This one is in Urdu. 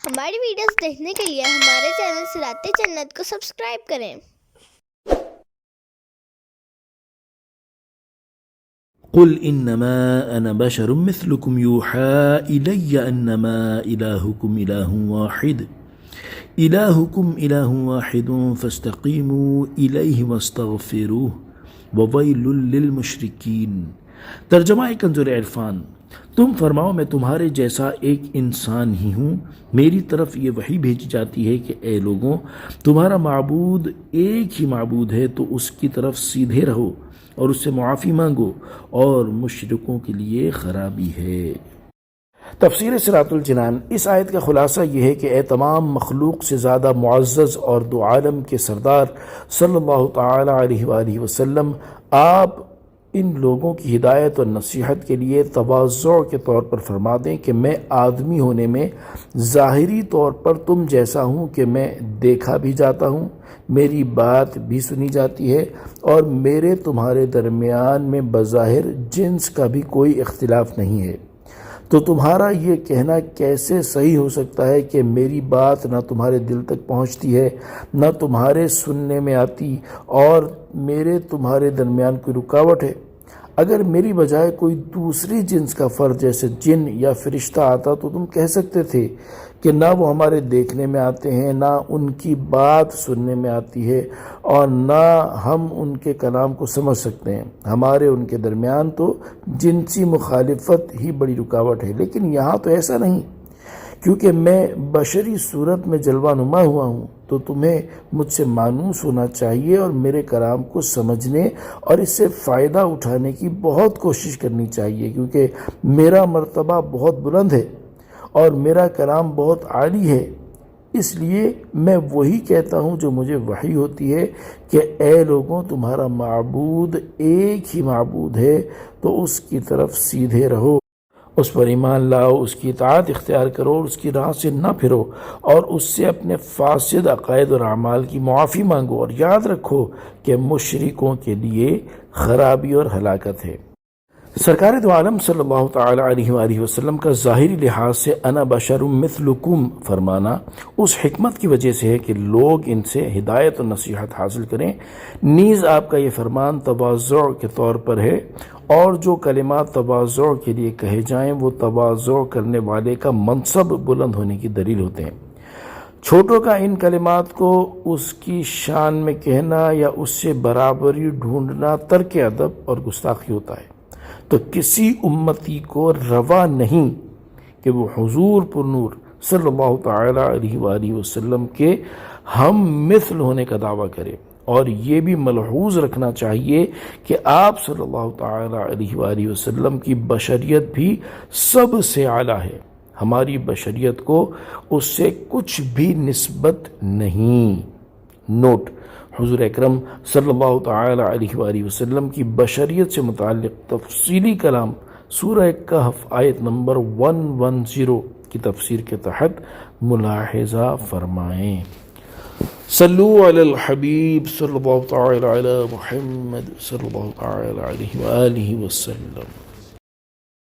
ہماری ویڈیوز دیکھنے کے لیے ہمارے چینل صراط جنت کو سبسکرائب کریں۔ قل انما انا بشر مثلكم يوحى الي انما الهكم اله واحد فاستقيموا اليه واستغفروه وويل للمشركين۔ ترجمہ کنز العرفان۔ تم فرماؤ میں تمہارے جیسا ایک انسان ہی ہوں، میری طرف یہ وحی بھیجی جاتی ہے کہ اے لوگوں، تمہارا معبود ایک ہی معبود ہے تو اس کی طرف سیدھے رہو اور اس سے معافی مانگو، اور مشرکوں کے لیے خرابی ہے۔ تفسیر صراط الجنان۔ اس آیت کا خلاصہ یہ ہے کہ اے تمام مخلوق سے زیادہ معزز اور دو عالم کے سردار صلی اللہ تعالی علیہ وآلہ وسلم، آپ ان لوگوں کی ہدایت اور نصیحت کے لیے تواضع کے طور پر فرما دیں کہ میں آدمی ہونے میں ظاہری طور پر تم جیسا ہوں کہ میں دیکھا بھی جاتا ہوں، میری بات بھی سنی جاتی ہے، اور میرے تمہارے درمیان میں بظاہر جنس کا بھی کوئی اختلاف نہیں ہے۔ تو تمہارا یہ کہنا کیسے صحیح ہو سکتا ہے کہ میری بات نہ تمہارے دل تک پہنچتی ہے، نہ تمہارے سننے میں آتی، اور میرے تمہارے درمیان کوئی رکاوٹ ہے؟ اگر میری بجائے کوئی دوسری جنس کا فرد جیسے جن یا فرشتہ آتا تو تم کہہ سکتے تھے کہ نہ وہ ہمارے دیکھنے میں آتے ہیں، نہ ان کی بات سننے میں آتی ہے، اور نہ ہم ان کے کلام کو سمجھ سکتے ہیں۔ ہمارے ان کے درمیان تو جنسی مخالفت ہی بڑی رکاوٹ ہے، لیکن یہاں تو ایسا نہیں، کیونکہ میں بشری صورت میں جلوہ نما ہوا ہوں، تو تمہیں مجھ سے مانوس ہونا چاہیے اور میرے کلام کو سمجھنے اور اس سے فائدہ اٹھانے کی بہت کوشش کرنی چاہیے، کیونکہ میرا مرتبہ بہت بلند ہے اور میرا کلام بہت عالی ہے۔ اس لیے میں وہی کہتا ہوں جو مجھے وحی ہوتی ہے کہ اے لوگوں، تمہارا معبود ایک ہی معبود ہے تو اس کی طرف سیدھے رہو، اس پر ایمان لاؤ، اس کی اطاعت اختیار کرو اور اس کی راہ سے نہ پھرو، اور اس سے اپنے فاسد عقائد اور اعمال کی معافی مانگو، اور یاد رکھو کہ مشرکوں کے لیے خرابی اور ہلاکت ہے۔ سرکار دو عالم صلی اللہ تعالی علیہ وآلہ وسلم کا ظاہری لحاظ سے انا بشر مثلکم فرمانا اس حکمت کی وجہ سے ہے کہ لوگ ان سے ہدایت و نصیحت حاصل کریں۔ نیز آپ کا یہ فرمان تواضع کے طور پر ہے، اور جو کلمات تواضع کے لیے کہے جائیں وہ تواضع کرنے والے کا منصب بلند ہونے کی دلیل ہوتے ہیں۔ چھوٹوں کا ان کلمات کو اس کی شان میں کہنا یا اس سے برابری ڈھونڈنا ترک ادب اور گستاخی ہوتا ہے، تو کسی امتی کو روا نہیں کہ وہ حضور پر نور صلی اللہ تعالی علیہ وآلہ وسلم کے ہم مثل ہونے کا دعویٰ کرے، اور یہ بھی ملحوظ رکھنا چاہیے کہ آپ صلی اللہ تعالی علیہ وآلہ وسلم کی بشریت بھی سب سے اعلیٰ ہے، ہماری بشریت کو اس سے کچھ بھی نسبت نہیں۔ نوٹ: حضور اکرم صلی اللہ تعالی علیہ وآلہ وسلم کی بشریت سے متعلق تفصیلی کلام سورہ کہف آیت نمبر 110 کی تفسیر کے تحت ملاحظہ فرمائیں۔ صلو علی الحبیب صلی اللہ تعالی علی محمد صلی اللہ تعالی علیہ وآلہ وسلم۔